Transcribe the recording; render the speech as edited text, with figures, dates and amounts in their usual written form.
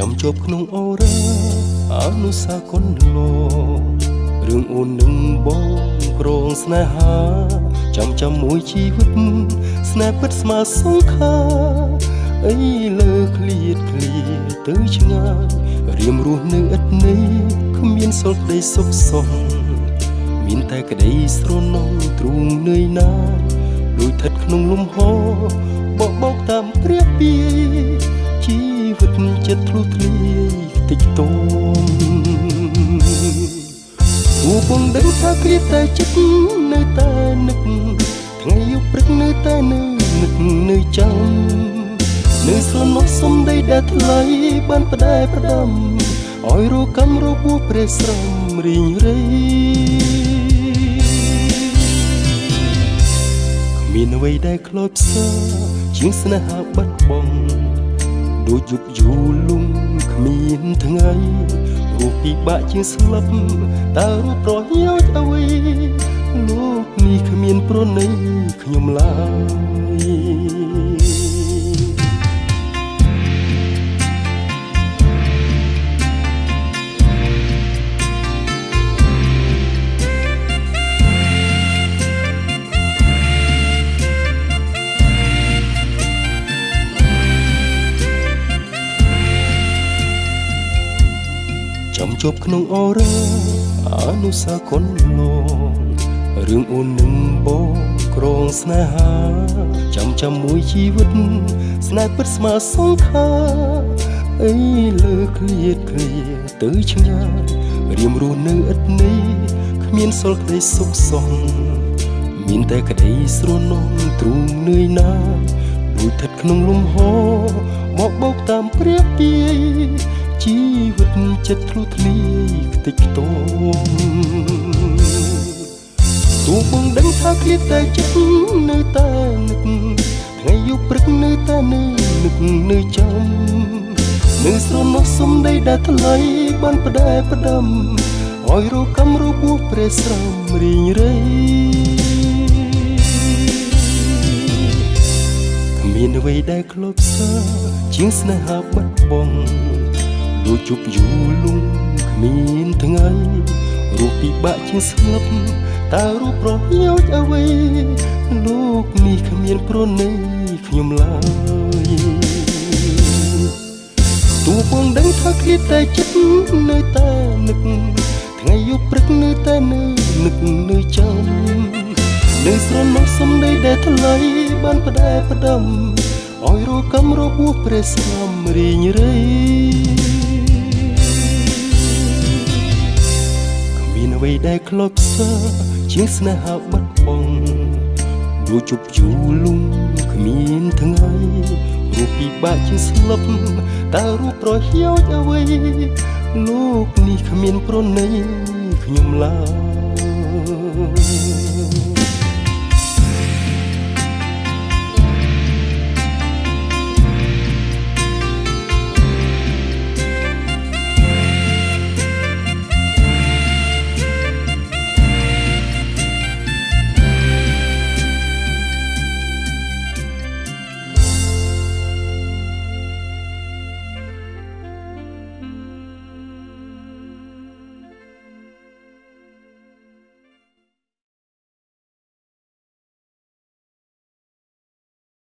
ចាំជាប់ក្នុងអូរ៉ាអនុសាកុនឡូរឿងអូននឹងបងក្រងស្នេហាចាំមួយជីវិតស្នេហ៍ពិតស្មើសង្ខាអីលើឃ្លាតទៅឆ្ងាយរៀមរស់នៅឥតន័យគ្មានសល់ក្តីសុខសោះមានតែក្តីស្រណងទ្រូងនឿយណាយដូចស្ថិតក្នុងលំហបោកតាមព្រះពីជីវិតចិត្តធ្លុះធ្លាយតិចតួអូបងដឹងថាគ្រាតែចិត្តនៅតែនឹកថ្ងៃយប់ព្រឹកនៅតែនឹកនៅចាំនៅស្រណោះសំដីដែលថ្លៃបានផ្ដែផ្ដាំឲ្យរកម្មរបួសព្រះស្រំរីងរៃគ្មានអ្វីដែលខ្លោចផ្សាជាងស្នេហាបាត់បង់ដូចយប់យូរលំគ្មានថ្ងៃរស់ពិបាកជាងស្លាប់តើរស់ប្រយោជន៍អ្វីលោកនេះគ្មានប្រណីខ្ញុំឡើយចាំជាប់ក្នុងអូរ៉ាអនុសាកុនឡូរឿងអូននឹងបងក្រងស្នេហាចាំមួយជីវិតស្នេហ៍ពិតស្មើសង្ខាអីលើឃ្លាតទៅឆ្ងាយរៀមរស់នៅឥតន័យគ្មានសល់ក្តីសុខសោះមានតែក្តីស្រណងទ្រូងនឿយណាយដូចស្ថិតក្នុងលំហបោកតាមព្រះពីជីវិតចិត្តធ្លុះធ្លាយខ្ទេចខ្ទាំទូបងដឹងថាគ្រាតែចិត្តនៅតែនឹកថ្ងៃយប់ព្រឹកនៅតែនឹកនៅចាំនៅស្រណោះសំដីដែលថ្លៃបានផ្ដែផ្ដាំឲ្យរកម្មរបួសព្រះស្រំរីងរៃគ្មានអ្វីដែលខ្លោចផ្សាជាងស្នេហាបាត់បង់ដូចជប់យូរលំគ្មានថ្ងៃរស់ពិបាកជាងស្លាប់តើរស់ប្រយោជន៍អ្វីលោកនេះគ្មានប្រណីខ្ញុំឡើយទូបងដឹងថាគ្រាតែចិត្តនៅតែនឹកថ្ងៃយប់ព្រឹកនៅតែនឹកនៅចាំនៅស្រណោះសំដីដែលថ្លៃបានផ្ដែផ្ដាំឲ្យរកម្មរបួសព្រះស្រំរីងរៃអ្វីដែលខ្លោចផ្សាជាងស្នេហាបាត់បង់ដូចជប់យូរលំគ្មានថ្ងៃរស់ពិបាកជាងស្លាប់តើរស់ប្រយោជន៍អ្វីលោកនេះគ្មានប្រណីខ្ញុំឡើយ